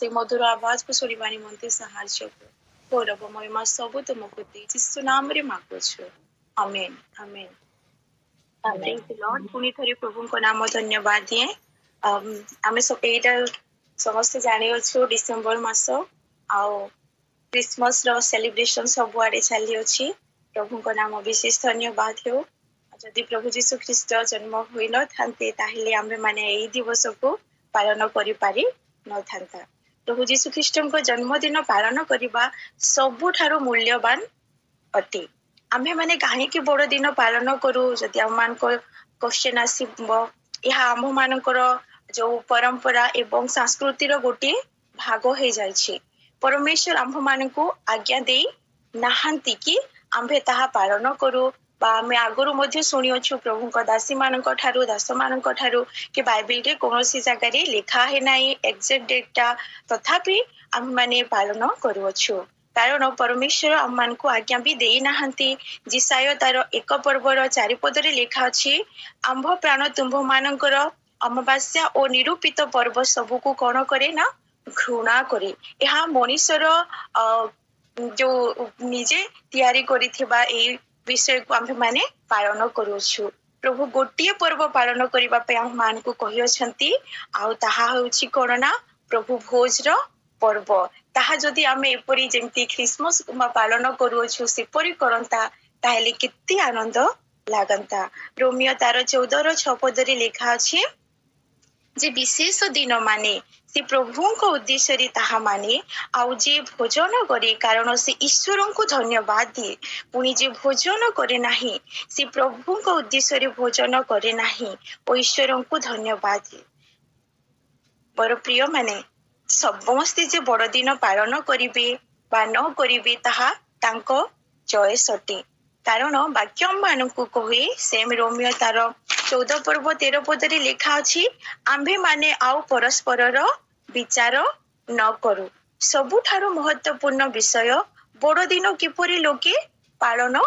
से मधुर आवाज को सुनिबा निमंते साहाय्य गौरव महिमा सब तुमको दे यीशु नाम रे मागुछु आमेन आमेन प्रेज द लॉर्ड पुनी थरी प्रभु को नाम धन्यवाद दिए आमे सब एटा समस्त जानि अछु डिसेंबर मास आउ क्रिसमस रो सेलिब्रेशन सब आड़े चली अछि प्रभु को नाम विशेष धन्यवाद हो जदि प्रभु यीशु ख्रीष्ट जन्म होई न थांते ताहिले आमे माने एई दिवस को पालन करि पारि न थांता प्रभु यीशु ख्रीष्ट को जन्मदिन पालन करबा सबुठारो मूल्यवान अटे आमे माने काहे कि बड़ दिन पालन करू जदि हम मान को क्वेश्चन आसीबो यहा हम मानकर जो परंपरा एवं संस्कृति रो गोटे भाग हे जाय छी परमेश्वर आम मान को आज्ञा दे नाहंती कि आम्भे ताहा पालन करू बा आमे आगरु मध्ये सुनि अछु प्रभु को दासी मानक ठारू दास मानक ठारू कि बाइबल रे कोनोसी जगह रे लिखा है नाही एग्जैक्ट डेटा तथापि आम माने पालन करू अछु कारण परमेश्वर आम मान को आज्ञा भी देई नाहंती जिसाय तार एक पर्वर 4 पद रे लिखा अछि आंभ प्राण तुम्भ मानकर अमावास्या और निरूपित पर्व सबु को कोन करे ना घृणा करे यहा मनीषर जो निजे तैयारी करिथिबा ए विषय को आम माने पालन करूछु प्रभु गोटिए पर्व पालन करिबा पे हम मान को कहि अछंती आ ताहा होछि कोन ना प्रभु भोज रो पर्व ताहा जदि आमे एपरी जेमती क्रिसमस पालन करूछु सेपरी करंता ताहेले कित्ती आनंद लागंता रोमियो तार 14 रो 6 पद रे लिखा अछि जे विशेष दिन माने से प्रभु को उद्देश्य रे ताहा माने आउ जे भोजन करे कारण से ईश्वर को धन्यवाद दिए पुनी जे भोजन करे नाही से प्रभु को उद्देश्य रे भोजन करे नाही ओ ईश्वर को धन्यवाद दिए बर प्रिय माने समस्ते जे बड़ दिन पालन करिवे बा न करिवे ताहा तांको चॉइस अटे कारण वाक्य मानकु कहे सेम रोमियो तार 14 पर्व 13 पद रे लिखा अछि आम्भे माने आउ परस्पर रो विचार न करू सबुठारो महत्वपूर्ण विषय बड़ दिन किपरि लोके पालन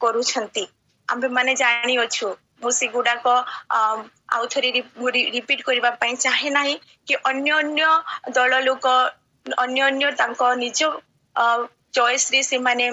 करूछंती आम्भे माने जानि अछु मुसी गुडा को आउ थरी रिपीट करबा पई चाहे नाही कि अन्य अन्य दल लोक अन्य अन्य तांको निज चॉइस रे से माने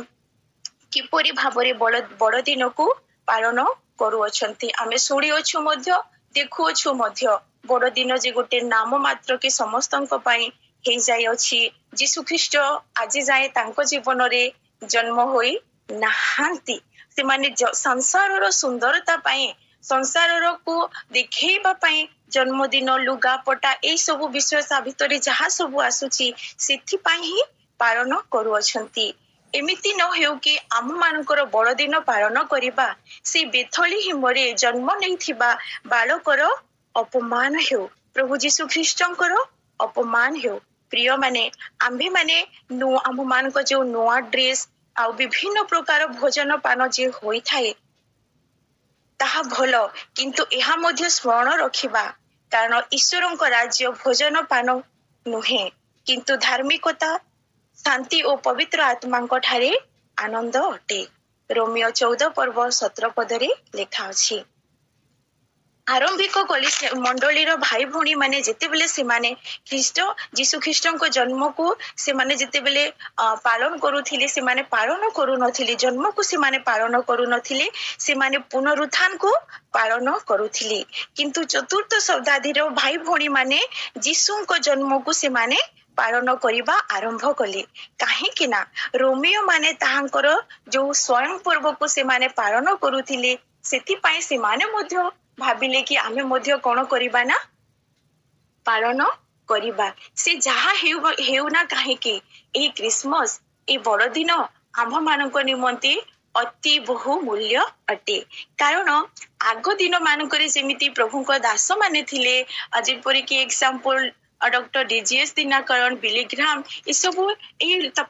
किपरि भाबरे बड़ दिन को पालन करू अछंती आमे सुडी अछु मध्य देखु अछु मध्य बड़ दिन जे गोटे नाम मात्र के समस्तंक पई हे जाय अछि यीशु ख्रीष्ट आज जाय तांको जीवन रे जन्म होई नाहांती से माने संसार रो सुंदरता पई संसार रो को देखैबा पई जन्मदिन लुगा पटा ए सब विषय सा भितरे जहा सब आसुची सेथि पई ही पालन करू अछंती एमिति न हेउ कि आम मानकर बड़ दिन पालन करिबा से बेथली हिमरे जन्म नैथिबा बालकर अपमान हेउ प्रभु यीशु ख्रीष्टंकर अपमान हेउ प्रिय माने आम्भे माने नो आम मान को जो नोआ ड्रेस आ विभिन्न प्रकार भोजन पान जे होई थाए ताहा भलो किंतु एहा मध्य स्मरण रखिबा कारण ईश्वरंक राज्य भोजन पान नुहे किंतु धार्मिकता शांति और पवित्र आत्मा को ठारे आनंद अटे रोमियो 14 पर्व 17 पद रे लिखा अछि आरंभिक कलिस मंडली रो भाई भौणी माने जेते बेले से माने ख्रीष्ट यीशु ख्रीष्ट को जन्म को से माने जेते बेले पालन करूथिले से माने पालन करू नथिले जन्म को से माने पालन करू नथिले से माने पुनरुत्थान को पालन करूथिले किंतु चतुर्थ शताब्दी रो भाई भौणी माने यीशु को जन्म को से माने पालन करिबा आरंभ कले काहे कि ना रोमियो माने ताहांकर जो स्वयं पर्व को से माने पालन करूथिले सेति पई से माने मध्य भाबिले कि आमे मध्य कोन करिबा ना पालन करिबा से जहा हेउ ना काहे कि ए क्रिसमस ए बड़ दिन आम मानक निमंते अति बहु मूल्य अटे कारण आगो दिन मानकरे जेमिति प्रभु को दास माने थिले जेपरि कि एग्जांपल डॉक्टर डीजीएस दिनाकरण बिलीग्राम ये सब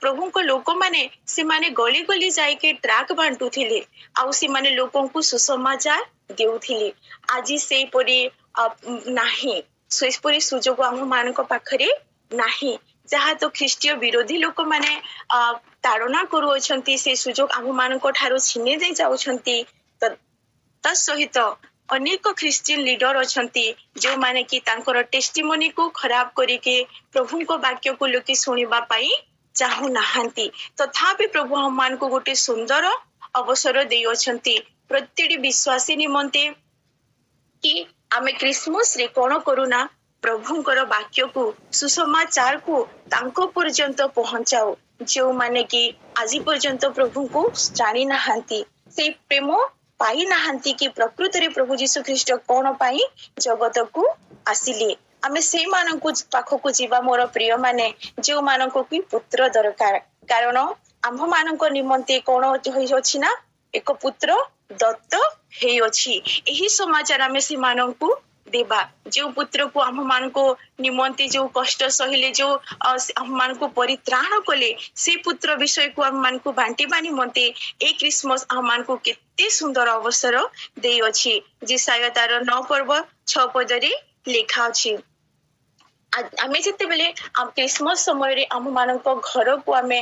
प्रभु को लोक माने से माने गली गली जाई के ट्रैक बांटू थिले आउ से माने लोकों को सुसमाचार देउ थिले आज से परी नाही सोइसपरी सुजोग हम मान को पाखरे नाही जहा तो ख्रीष्टीय विरोधी लोक माने ताड़ना करू अछंती से सुजोग हम मान को ठारो छिने दे जाउछंती त सहित अनेक ख्रिस्टियन लीडर अछंती जो माने कि तांकर टेस्टिमोनी को खराब करिके प्रभु को वाक्य को लोके सुनिबा पाई चाहू नाहांती तथापि प्रभु हममान को गोटे सुंदर अवसर देई अछंती प्रत्येक विश्वासी निमंते कि आमे क्रिसमस रे कोन करूना प्रभुंकर वाक्य को सुसमाचार को तांको पर्यंत पहुंचाओ जो माने कि आज पर्यंत प्रभु को जानी नाहांती से प्रेम पाई नाहांती कि प्रकृत रे प्रभु यीशु ख्रीष्ट कोन पाई जगत को आसिले आमे से मान को पाख को जीवा मोर प्रिय माने जो मान को कि पुत्र दरकार कारण आम मान निमंते कोन होई अछि ना एक पुत्र दत्त हे अछि एही समाचार आमे से मान को देवा जो पुत्र को हम मान को निमंते जो कष्ट सहिले जो हम मान को परित्राण कले से पुत्र विषय को हम मान को बांटीबा निमंते ए क्रिसमस हम मान को केते सुंदर अवसर देई अछि जेसाया तार 9 पर्व 6 पदरे लिखा अछि आमे जते बेले क्रिसमस समय रे हम मान को घर को आमे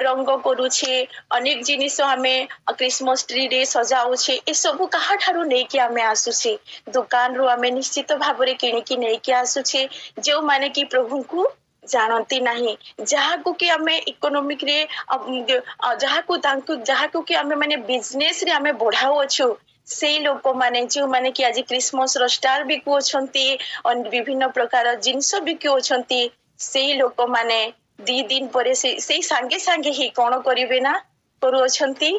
रंग करूछे अनेक जिनिस आमे क्रिसमस ट्री रे सजाउछे ए सब कहा ठारू नै कि आमे आसुछे दुकान रो आमे निश्चित भाबरे किनि कि नै कि आसुछे जो माने कि प्रभु को जानती नहीं जहा को कि आमे इकोनॉमिक रे जहा को कि आमे माने बिजनेस रे आमे बढ़ाउ अछु से लोक माने जो माने कि आज क्रिसमस रो स्टार बिकु अछंती और विभिन्न प्रकार जिंस बिकु अछंती से लोक माने 2 दिन परे से संगे संगे ही कोन करिवे ना करू अछंती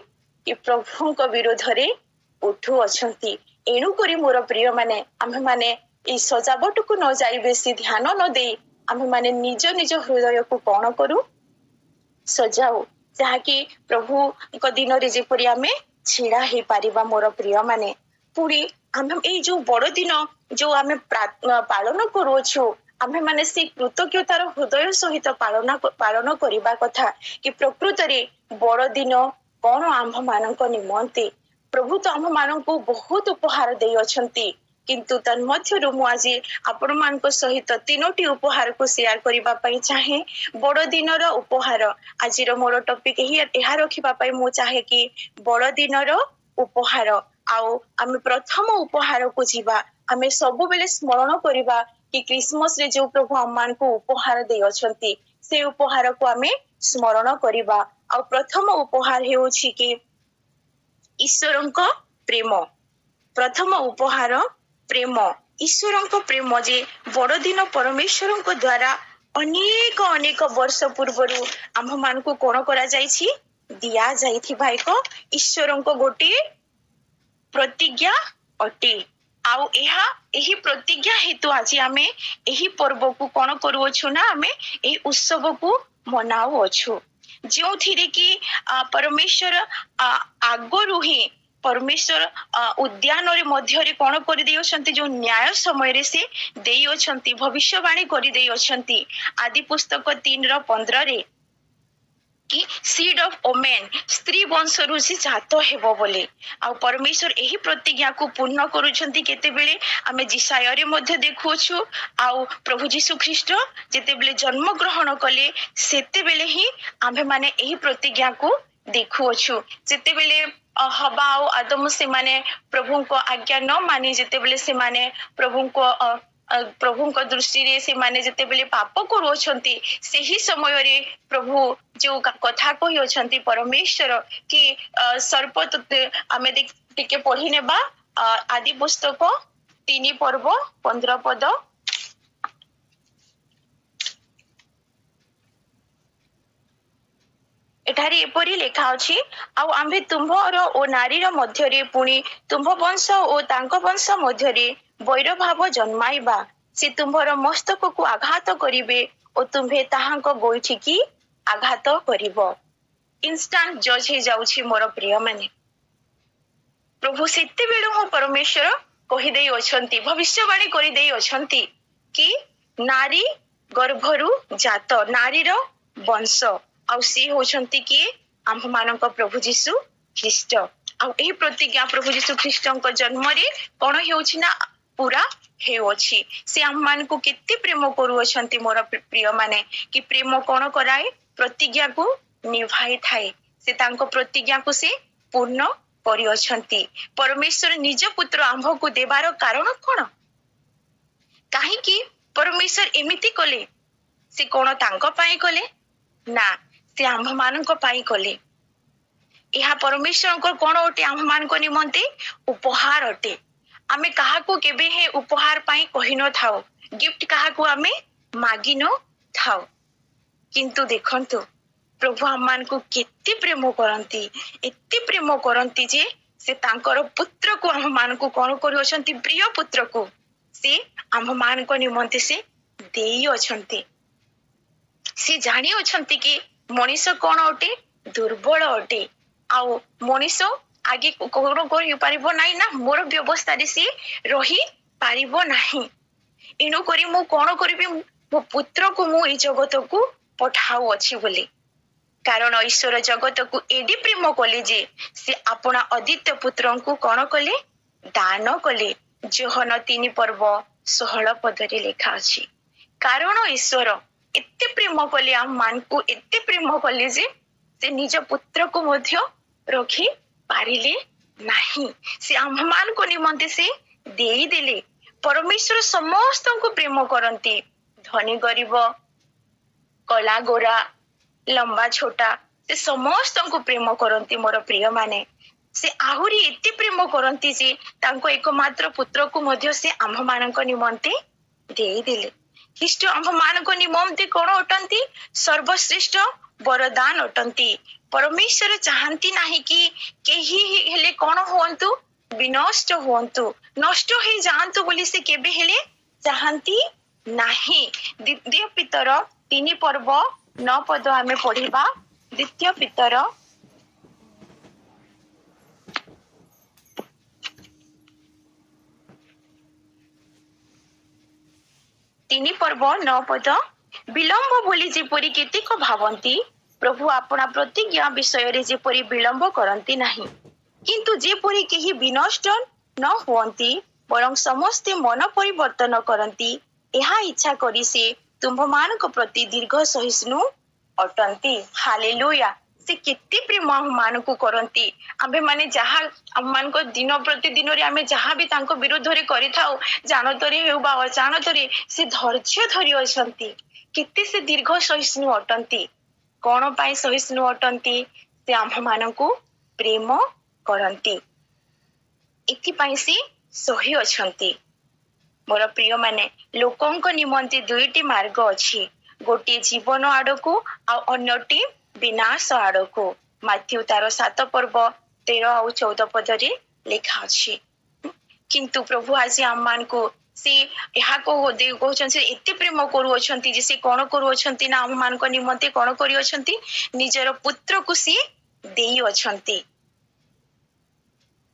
कि प्रभु को विरोध रे उठू अछंती एणु करी मोर प्रिय माने आमे माने ई सजावट को न जाई बेसी ध्यान न दे आमे माने निज निज हृदय को कोन करू सजाओ जहा कि प्रभु को दिन रे जेपरि आमे छिड़ा ही पारिबा मोर प्रिय माने पूरी हम ए जो बड़ दिन जो आमे पालन करूछु आमे माने से कृतज्ञतार हृदय सहित पालन करिबा कथा कि प्रकृत रे बड़ दिन कोन आम्भ मानक निमंते प्रभु तो आम्भ मानक बहुत उपहार देई अछंती किंतु तन मध्यरु मु आज आपण मानक सहित 3टी उपहार को शेयर करिबा पई चाहे बड़ दिनर उपहार आज रो मोर टॉपिक ही एहा रखिबा पई मु चाहे कि बड़ दिनर उपहार आउ आमे प्रथम उपहार को जीवा आमे सब बेले स्मरण करिबा कि क्रिसमस रे जो प्रभु हममान को उपहार दे अछंती से उपहार को आमे स्मरण करिबा आ प्रथम उपहार हेउछि कि ईश्वरंक प्रेम प्रथम उपहार प्रेम ईश्वरंक प्रेम जे बड़ दिन परमेश्वरंक द्वारा अनेक अनेक वर्ष पूर्वरु आम मान को कोन करा जाईछि दिया जाईथि भाई को ईश्वरंक गोटे प्रतिज्ञा अटे आउ एहा एही प्रतिज्ञा हेतु आज आमे एही पर्व को कोन करू अछु ना आमे एही उत्सव को मनाउ अछु जो थिरे कि परमेश्वर आगरु ही परमेश्वर उद्यान रे मध्य रे कोन करि देय अछंती जो न्याय समय रे से देय अछंती भविष्यवाणी करि देय अछंती आदि पुस्तक 3:15 रे कि सीड ऑफ ओमेन स्त्री वंश रुसी जात हेबो बोले आ परमेश्वर एही प्रतिज्ञा को पूर्ण करूछंती केते बेले आमे जिसाया रे मध्य देखुछु आ प्रभु यीशु ख्रीष्ट जेते बेले जन्म ग्रहण कले सेते बेले ही आमे माने एही प्रतिज्ञा को देखुछु जेते बेले हवा और आदम से माने प्रभु को आज्ञा न मानी जेते बेले से माने प्रभु को दृष्टि रे से माने जेते बेले पाप करू छंती सेही समय रे प्रभु जो कथा कहि अछंती परमेश्वर कि सर्प आमे टिके पढी नेबा आदि पुस्तक 3 पर्व 15 पद एठारी एपरी लेखा अछि आ आम्भे तुम्भर ओ नारीर मध्य रे पुणी तुम्भ वंश ओ तांको वंश मध्य रे वैर भाव जन्माइबा से तुम्भर मस्तक को आघात करिवे ओ तुम्भे ताहांको गोइठी की आघात करिवो इंस्टेंट जज हे जाउछि मोर प्रिय माने प्रभु सेते बेलो हो परमेश्वर कहि देई अछंती भविष्यवाणी करि देई अछंती कि नारी गर्भरु जात नारीर वंश आउ सी होछंती कि आम मानक प्रभु यीशु ख्रीष्ट आउ एही प्रतिज्ञा प्रभु यीशु ख्रीष्टक जन्म रे कोन हेउछि ना पूरा हेउछि से आम मान को केते प्रेम करू अछंती मोर प्रिय माने कि प्रेम कोन कराए प्रतिज्ञा को निभाई थाए से तांको प्रतिज्ञा को से पूर्ण କରିଅଛନ୍ତି। परमेश्वर निज पुत्र आम्भକୁ देवार कारण कौन? काहींकि परमेश्वर एमिति कले? से कौन तांको पाई कले? ना, से आम्भ मानक पाई कले। यह परमेश्वर को कौन अटे? आम्भ मानक निमंते उपहार अटे। आमे काहाकू केबे हे उपहार पाई कहि न थाओ, गिफ्ट काहाकू आमे मागी न थाओ। किंतु देखंतु प्रभु आम्मान को केते प्रेम करंती, एते प्रेम करंती जे से तांकर पुत्र को आम मान को कौन करियोछंती? प्रिय पुत्र को से आम मान को निमंते से देई अछंती। से जानी अछंती कि मनीष कौन अटे? दुर्बल अटे। आउ मनीष आगे कौन करि पारिबो नाही ना, मोर व्यवस्था रे से रही पारिबो नाही। एनु करी मु कौन करिबि? मो पुत्र को मु ए जगत को पठाउ अछि बोली। कारण ईश्वर जगत को एडी प्रेम कले जे से अपना अद्वितीय पुत्र को कौन कले? दान कले। जोहन 3 पर्व 16 पदरे लिखा अछि। कारण ईश्वर एते प्रेम कले आम मान को, एते प्रेम कले जे से निज पुत्र को मध्य रखी पारिले नाही, से आम मान को निमंते से देई देले। परमेश्वर समस्त को प्रेम करंती, धनी गरीब, कला गोरा, लंबा छोटा, से समस्त को प्रेम करंती। मोर प्रिय माने से आहुरी एते प्रेम करंती जे तांको एकमात्र पुत्र को मध्य से आम्भ मानक निमंते देई देले। ख्रीष्ट आम्भ मानक निमंते कौन अटंती? सर्वश्रेष्ठ वरदान अटंती। परमेश्वर चाहती नाही कि केही हेले कौन हुअन्तु? विनष्ट हुअन्तु, नष्ट हे जान्तु बोली से केबे हेले चाहती नाही। द्वितीय पितर 3 पर्व 9 पद आमे पढ़िबा। द्वितीय पितर 3 पर्व 9 पद। विलंब बोली जेपरी केतेक भावंती, प्रभु अपना प्रतिज्ञा विषय रे जेपरी विलंब करंती नाही, किंतु जेपरी केही विनष्ट न हुअंती बरं समस्ते मन परिवर्तन करंती, यह इच्छा करी से तुम्भ मानक प्रति दीर्घ सहिष्णु अटंती। हालेलुया। से केते प्रेम हम मान को करंती। आबे माने जहा हम मान को दिन प्रतिदिन रे आमे जहा भी तांको विरोध रे करि थाउ, जानतरे हेउ बा अजानतरे, से धैर्य धरि अछंती। केते से दीर्घ सहिष्णु अटंती। कोन पाई सहिष्णु अटंती? से आम मान को प्रेम करंती, इति पाई से सही अछंती। मोर प्रिय माने लोकंक निमंते दुईटी मार्ग अछि, गोटे जीवन आड़को आ अन्यटी विनाश आड़को। माथ्यू तार 7 पर्व 13 और 14 पदरे लिखा अछि। किंतु प्रभु आज आम मान को से यहा को दे कहछन से एते प्रेम करू अछंती जे से कोन करू अछंती ना आम मान को निमंते कोन करी अछंती? निजर पुत्र को से देई अछंती।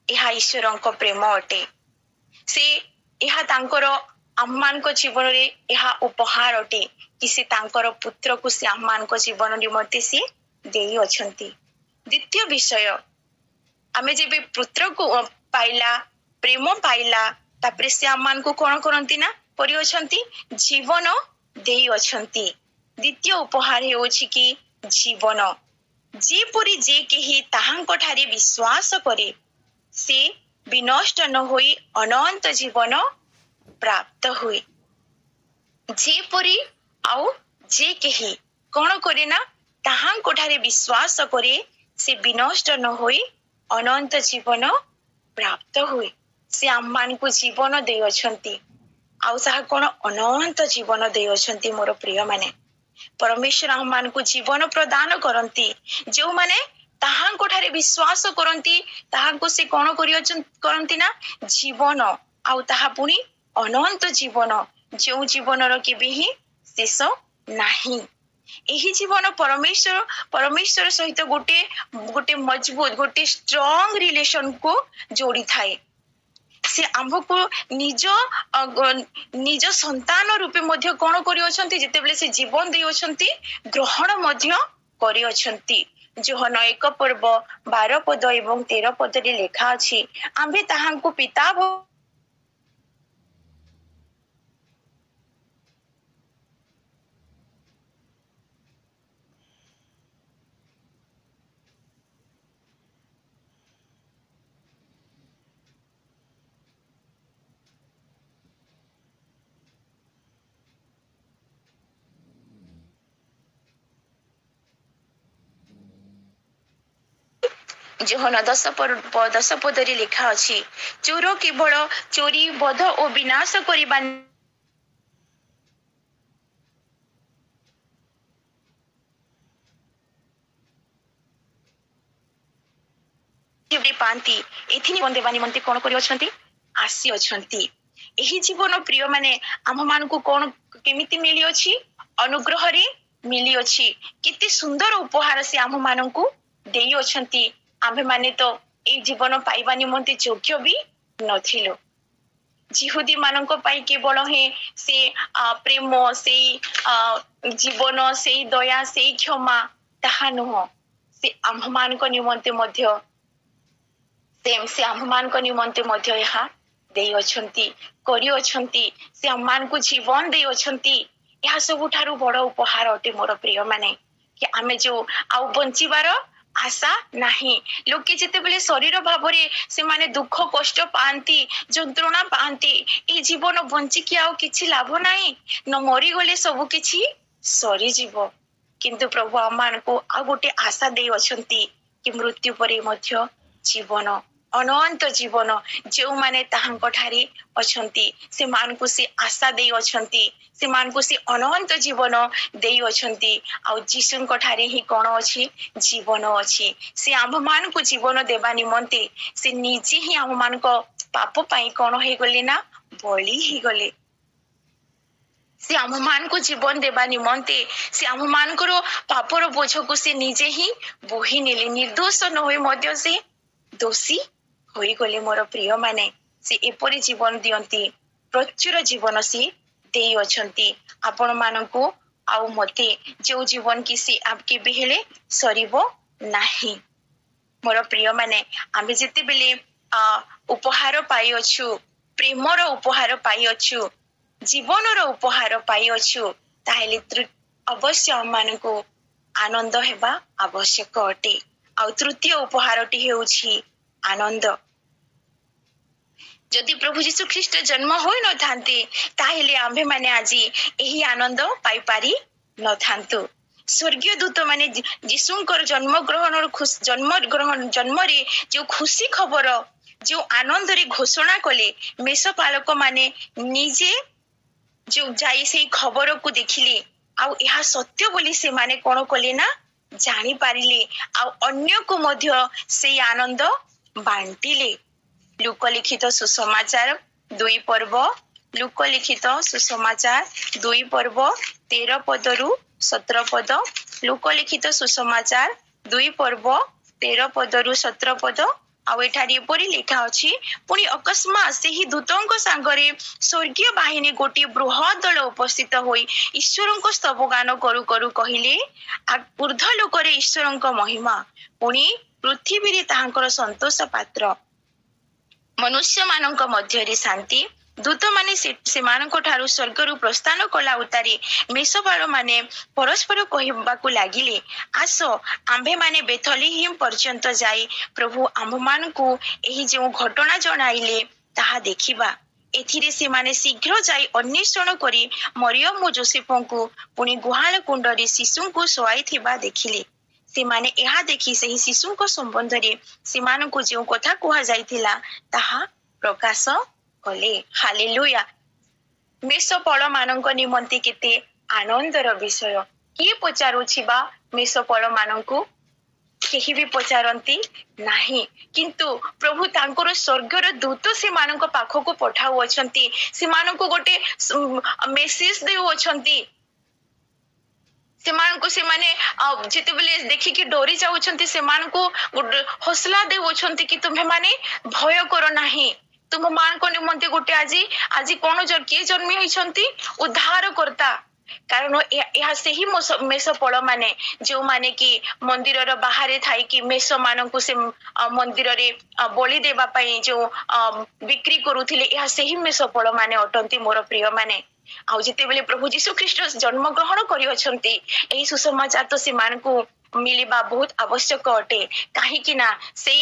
यहा ईश्वरंक प्रेम अटे। से यहा तांकर आम्मान को जीवन रे यहा उपहार अटे कि से तांकर पुत्र को से आम्मान को जीवन निमंते से देई अछंती। द्वितीय विषय, आमे जेबे पुत्र को पाइला, प्रेम पाइला, तापरे से आम्मान को कोन करंती ना परि अछंती? जीवन देई अछंती। द्वितीय उपहार हेउछि कि जीवन। जे परि जे केही ताहांक ठारे विश्वास करे से विनष्ट न होई अनंत जीवन प्राप्त हुए। जेपरी आउ जे केही कोन करे ना ताहांक ठारे विश्वास करे से विनष्ट न होई अनंत जीवन प्राप्त हुए। से आम्मान को जीवन दे अछंती, आउ साहा कोन अनंत जीवन दे अछंती। मोर प्रिय माने परमेश्वर आम्मान को जीवन प्रदान करंती। जो माने ताहांक ठारे विश्वास करंती ताहांको से कोन करंती ना जीवन, आउ ताहा पुनी अनंत जीवन, जो जीवनर केबे ही शेष नाही। एही जीवन परमेश्वर सहित गोटे मजबूत, गोटे स्ट्रांग रिलेशन को जोड़ी थाए। से आम्भको निज संतान रूपे मध्य कोन करि अछंती? जेतेबेले से जीवन दे अछंती, ग्रहण मध्य करि अछंती। जोहन 1 पर्व 12 पद एवं 13 पद रे लिखा अछि, आम्भे ताहांको पिता जोहन 10 पदरी लिखा अछि चोर केवल चोरी बध और विनाश करिबा पांती एथि बंदेवा निमंते कोन करि अछंती आसी अछंती एही जीवन प्रिय माने आम मान को कोन केमिति मिली अछि अनुग्रह रे मिली अछि किति सुंदर उपहार से आम मान को देई अछंती आमे माने तो ए जीवन पाइबा निमंते योग्य भी नथिलो जिहुदी मानक पाई केवल हे से प्रेम से जीवन से दया से क्षमा ताहा नुह से आम मान को निमंते मध्य से आम्मान को निमंते मध्य यहाँ देई अछंती करी अछंती से आम्मान को जीवन देई अछंती यह सबुठारु बड़ उपहार अटे मोर प्रिय माने कि आमे जो आउ बंचिबार आशा नाही लोके जेते बेले शरीर भाबरे से माने दुख कष्ट पांती जंत्रणा पांती ए जीवन बंची कि आउ किछि लाभ नाही न मरी गले सब किछि सरी जीव किंतु प्रभु आम्मान को आ गोटे आशा देई अछंती कि मृत्यु परे मध्य जीवन अनंत जीवन जो माने ताहांको ठारी अछंती से मान को से आशा देई अछंती से मान को से अनंत जीवन देई अछंती आ जीसुंको ठारी ही कोन अछि जीवन अछि से आम मान को जीवन देबा निमंते से निजे ही आम मान को पाप पाई कोन हे गले ना बलि ही गले से आम मान को जीवन देबा निमंते से आम मान को पापर बोझ को से निजे ही बोही नेले निर्दोष न होई मध्य से दोषी होई गले मोर प्रिय माने से एपरी जीवन दियंती प्रचुर जीवन से देई अछंती आपण मानकू आउ मते जो जीवन की से आपके बेहेले सरीबो नाही मोर प्रिय माने आमे जते बेले उपहार पाई अछु प्रेमर उपहार पाई अछु जीवनर उपहार पाई अछु ताहेले अवश्य हम मानकू आनंद हेबा आवश्यक अटे आ तृतीय उपहारटी हेउछि आनंद जदि प्रभु जीशु ख्रीष्ट जन्म होई न थांते ताहेले आम्भे माने आजी एही आनंद पाई पारी न थांतु स्वर्गीय दूत माने जीशुंकर जन्म रे जो खुशी खबर जो आनंद रे घोषणा कले मेषपालक माने निजे जो जाई से खबर को देखिले आ यह सत्य बोली से माने कोन कले ना जानी पारिले आ अन्य को मध्य से आनंद बांटिले लोकलिखित सुसमाचार 2 पर्व लोकलिखित सुसमाचार 2 पर्व 13 पदरु 17 पद लोकलिखित सुसमाचार 2 पर्व 13 पदरु 17 पद आउ एठारी एपरी लिखा अछि पुनी अकस्मात से ही दूतंक सांगरे स्वर्गीय बाहिनी गोटी बृहत दल उपस्थित होई ईश्वरंक स्तवगान करू करू कहिले ऊर्ध्व लोकरे ईश्वरंक महिमा पुनी पृथ्वी रे ताहांकर संतोष पात्र मनुष्य मानक मध्य रे शांति दूत माने से मानक ठारू स्वर्ग रु प्रस्थान कला उतारी मेषपाल माने परस्पर कहबाकू लागिले आस आंभे माने बेथलीहिम पर्यंत जाई प्रभु आंभ मानकू एही जो घटना जणाइले ताहा देखिबा एथिरे से माने शीघ्र जाई अन्वेषण करी मरियम और जोसेफंकू पुनी गुहाल कुंड रे शिशुंकू सोआई थिबा देखिले से माने एहा देखि सही शिशुंको संबंध रे से मानकू जो कथा कुहा जाइथिला ताहा प्रकाश कले हालेलुया मेषपाल मानक निमंते केते आनंदर विषय किए पचारुछि बा मेषपाल मानकू केही भी पचारंती नाही किंतु प्रभु तांकर स्वर्गर दूत से मानक पाखको पठाउ अछंती से मानक गोटे मेसेज देउ अछंती से मानक से माने जेते बेले देखि कि डोरी जाउछंती से मानक हौसला देउ अछंती कि तुम्हे माने भय करो नाही तुम मान को निमंते गोटे आज कौन किए जन्मी होइछंती उद्धार करता कारण यह से ही मेषपाल माने जो माने कि मंदिर रो बाहर थाई कि मेष मानकू से मंदिर रे बलि देबा पई जो बिक्री करूथिले यह से ही मेषपाल माने अटंती मोर प्रिय माने आ जेते बेले प्रभु यीशु ख्रीष्ट जन्म ग्रहण करि अछंती एही सुसमाचार तो से मानकू मिलिबा बहुत आवश्यक अटे काहे कि ना से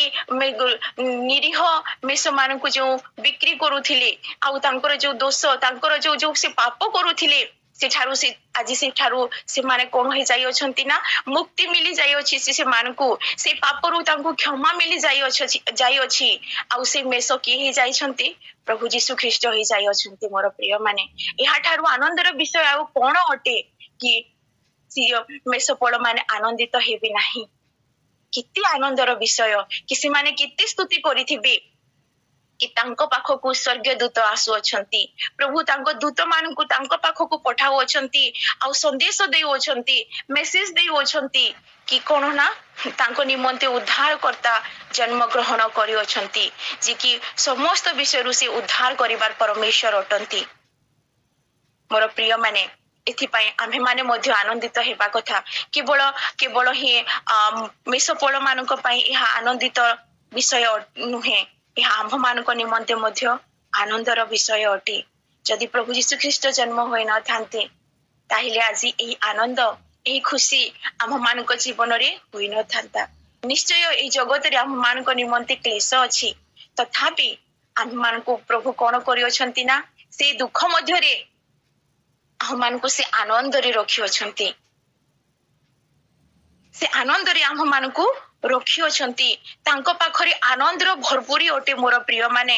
निरीह मेष मानकू जो बिक्री करूथिले आ तांकर जो दोष तांकर जो से पाप करूथिले सेठारु से आज सेठारु से माने कोन हो जाई अछंती ना मुक्ति मिली जाई अछि से मानकु से पापरु तांकु क्षमा मिली जाई अछि आउ से मेसो की ही जाई छंती प्रभु यीशु ख्रीष्ट हो जाई अछंती मोर प्रिय माने एहा ठारु आनंदर विषय आउ कोन अटे कि सियो मेसोपोल माने आनंदित हेबे नाही किति आनंदर विषय कि से माने किति स्तुति करिथिबे कि तांको पाखकु स्वर्गीय दूत आसु अछंती प्रभु तांको दूत मानकु तांको पाखकु पठाउ अछंती आ संदेश देउ अछंती मेसेज देउ अछंती कि कोन ना तांको निमंते उद्धार करता जन्म ग्रहण करि अछंती जे कि समस्त विषयरु से उद्धार करिवार परमेश्वर अटंती मोर प्रिय माने एथिपाई आम्हे माने मध्य आनंदित हेबा कथा केवल केवल ही मेसोपोल मानक पई यह आनंदित विषय नुहे यह आम्भ मानक निमंते मध्य आनंदर विषय अटे जदि प्रभु यीशु ख्रीष्ट जन्म होई न थांते ताहिले आज एही आनंद एही खुशी आम्भ मानक जीवन रे होई न थांता निश्चय एही जगत रे आम्भ मानक निमंते क्लेश अछि तथापि आम्भ मानक प्रभु कोन करि अछंती ना से दुख मध्य रे आम्भ मानक से आनंद रे रखि अछंती से आनंद रे आम्भ मानक रखी अछंती तांको पाखरे आनंदर भरपूरी अटे मोर प्रिय माने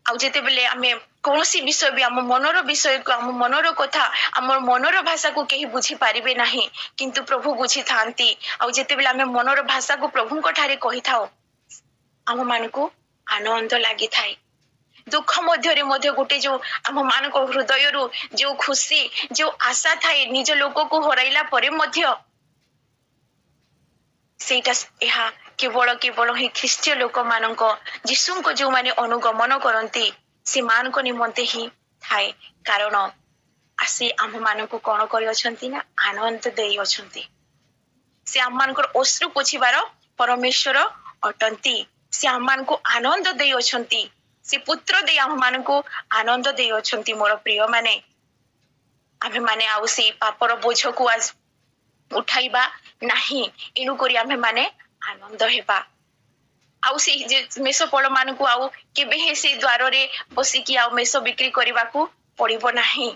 आउ जेते बेले आमे कोनोसी विषय भी आम मनर विषय को आम मनर कथा आम मनर भाषा को केही बुझी पारिबे नाही किंतु प्रभु बुझी थांती आउ जेते बेले आमे मनर भाषा को प्रभु को ठारे कहि थाओ आम मान को आनंद लागि थाए दुख मध्य रे मध्य गोटे जो आम मान को हृदय रु जो खुशी जो आशा थाए निज लोक को हराइला परे मध्य सेटा एहा केवल केवल ही ख्रीष्टीय लोक मानक यीशु को जो माने अनुगमन करंती से मान को निमंते ही थाए कारण आसी आम मान को कोन करि अछंती ना आनंद देई अछंती से आम मान को अश्रु पोछिबार परमेश्वर अटंती से आम मान को आनंद देई अछंती से पुत्र दे आम मान को आनंद देई अछंती मोर प्रिय माने आमे माने आउ से पापर बोझ को आज उठाइबा नाही एनु करी आमे माने आनंद हेबा आउ से मेसोपोल मान को आउ केबे हे से द्वार रे बसी कि आउ मेसो बिक्री करबा को पड़िबो नाही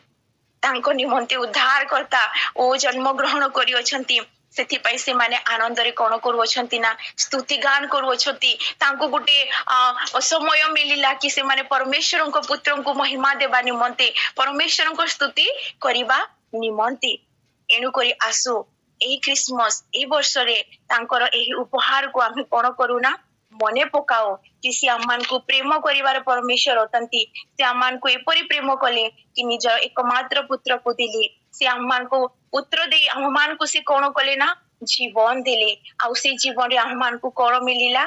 तांको निमंते उद्धार करता ओ जन्म ग्रहण करि अछंती सेति पई से माने आनंद रे कोन करू अछंती ना स्तुति गान करू अछंती तांको गुटे समय मिलिला कि से माने परमेश्वर को पुत्र को महिमा देबा निमंते परमेश्वर को स्तुति करिबा निमंते एनु करी आसु एही क्रिसमस ए वर्ष रे तांकर एही उपहार को आमे कोन करू ना मने पकाओ कि से आमान को प्रेम करिवार परमेश्वर अटंती से आमान को एपरि प्रेम कले कि निज एकमात्र पुत्र को दिले से आमान को पुत्र दे आमान को से कोन कले ना जीवन दिले आ से जीवन रे आमान को कोन मिलिला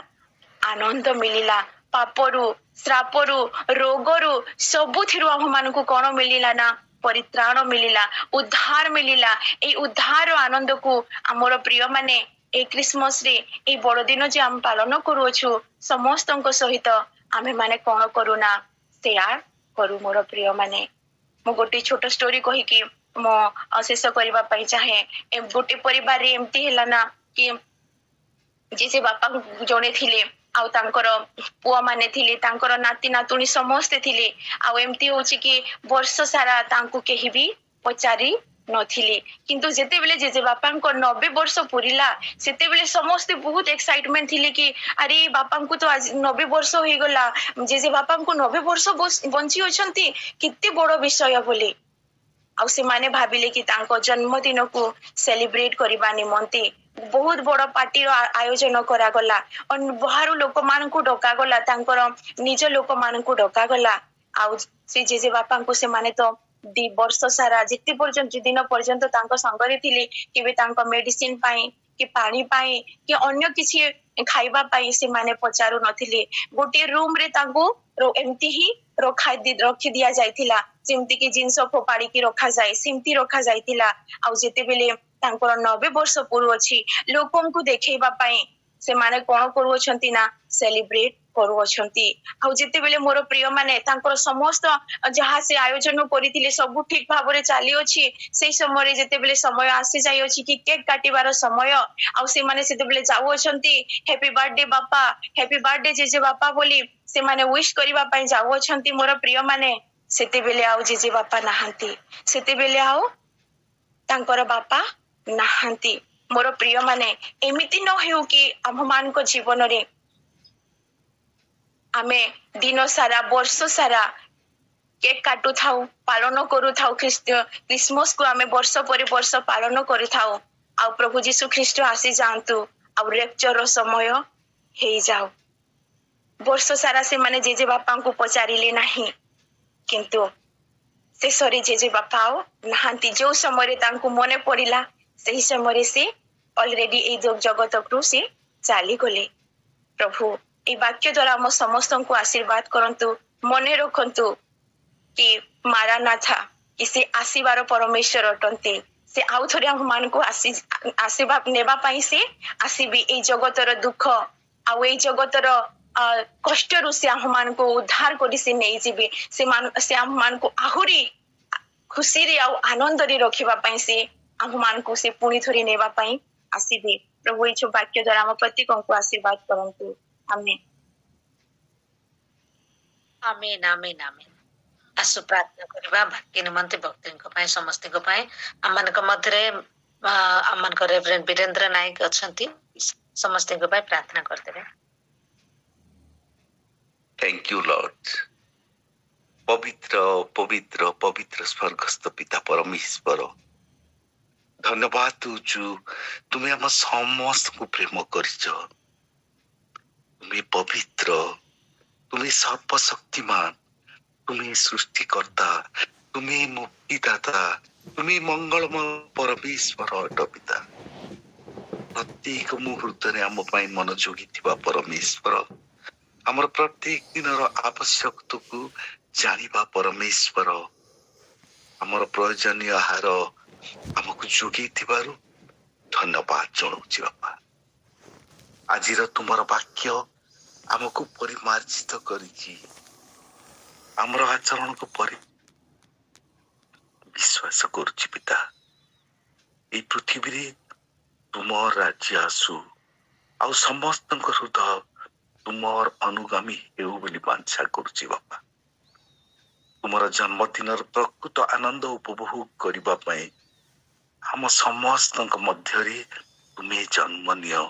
आनंद मिलिला पापरु श्रापरु रोगरु सबुथिरु आमान को कोन मिलिला ना परित्राण मिलिला उद्धार मिलिला ए उद्धार आनंद को हमर प्रिय माने ए क्रिसमस रे ए बड़ दिन जे हम पालन करूछु समस्तଙ୍କ सहित आमे माने कोन करूना शेयर करू मोर प्रिय माने मो गोटे छोटो स्टोरी कहि कि मो शेष करबा पई चाहे ए गोटे परिवार रे एम्ति हैला ना कि जे बापा जणे थिले आउ तांकर पुआ माने थिले तांकर नाती नातुनी समस्त थिले आउ एम्ति होछि कि वर्ष सारा तांकु केही भी पचारी नथिले किंतु जेते बेले जे बापा को 90 वर्ष पुरिला सेते बेले समस्त बहुत एक्साइटमेंट थिले कि अरे बापा को तो आज 90 वर्ष होई गला जे बापा को 90 वर्ष बंची अछंती कित्ते बड़ विषय बोले आउ से माने भाबिले कि तांको जन्मदिन को सेलिब्रेट करबा निमंते बहुत बड़ पार्टी रो आयोजन करा गला और बाहर लोक मान को डका गला तांकर निज लोक मान को डका गला आउ से जे बापा को से माने तो 2 वर्ष सारा जिते पर्यंत दिन पर्यंत तांको संगरे थिले केबे तांको मेडिसिन पाई कि पानी पाई कि अन्य किसी खाइबा पाई से माने पचारू नथिले गोटे रूम रे तांको एम्ति ही रखी दिया जाइथिला जेमति कि जिंस फोपाड़ी की रखा जाए सिमती रखा जाइथिला आउ जेते बेले तांकर 90 वर्ष पूर्व अछि लोकन को देखैबा पाई से माने कोन करू अछंती ना सेलिब्रेट करू अछंती आउ जेते बेले मोर प्रिय माने तांकर समस्त जहा से आयोजन करिथिले सब ठीक भाबरे चाली अछि सेही समय रे जेते बेले समय आसी जाय अछि कि केक काटिबार समय आउ से माने सेते बेले जाउ अछंती हैप्पी बर्थडे बापा हैप्पी बर्थडे जे बापा बोली से माने विश करबा पई जाउ अछंती मोर प्रिय माने सेतेबेले आउ जेजे बापा नाहांती सेतेबेले आउ तांकर बापा नाहांती मोर प्रिय माने एमिति न हेउ कि आम मान को जीवन रे आमे दिन सारा वर्ष सारा केक काटू थाउ पालन करू थाउ क्रिसमस को आमे वर्ष पर वर्ष पालन करू थाउ आ प्रभु जीशु ख्रीष्ट आसी जांतु आ रेप्चर समय हे जाओ वर्ष सारा से माने जेजे बापा को पचारिले नाही किंतु शेषरे जेजे बापा आओ नाहांती जो समय तांको मने पड़िला सही समय से ऑलरेडी ए जगत को से चली गले प्रभु ए वाक्य द्वारा हम समस्त को आशीर्वाद करंतु मने रखंतु कि मारानाथा कि से आसीबार परमेश्वर अटंते से आउ थोड़े हम मान को आशीर्वाद नेबा पाई से आसीबी ए जगतर दुख आउ ए जगतर कष्ट रु से हम मान को उद्धार करी से नहीं जीवे से हम मान को आहुरी खुशी रे आउ आनंद रे रखिबा पाई से हम मान को से पुणी थोड़ी नेबा पाई आसीबे प्रभु ए जो वाक्य द्वारा हम प्रत्येक को आशीर्वाद करंतु आमेन आमेन आमेन आमेन आसु प्रार्थना करबा भक्ति निमंते भक्ति को पाए समस्त को पाए अमन को मधरे अमन को रेवरेंड वीरेंद्र नायक अछंती समस्त को पाए प्रार्थना करते थैंक यू लॉर्ड पवित्र पवित्र पवित्र स्वर्गस्थ पिता परमेश्वर धन्यवाद तुझु तुम्हें आम समस्त को प्रेम करिछ तुम्हें पवित्र तुम्हें सर्वशक्तिमान तुम्हें सृष्टिकर्ता तुम्हें मुक्तिदाता तुम्हें मंगलमय परमेश्वर अट पिता प्रत्येक मुहूर्त रे आम पाई मनोयोगी थिबा परमेश्वर आमर प्रत्येक दिन आवश्यकता को जानिबा परमेश्वर आमर प्रयोजनीय आहार आमको जोगी थिबारु धन्यवाद जनाउछि बापा आज तुमर वाक्य आमको परिमार्जित करिछि आमर आचरण को विश्वास करुछि पिता ए पृथ्वी रे तुमर राज्य आसु आ समस्त हृदय तुमर अनुगामी हेउ बोली बांछा करुछि बापा तुमर जन्मदिन प्रकृत आनंद उपभोग करबा पई हम समस्त मध्य तुम्हें जन्म नियो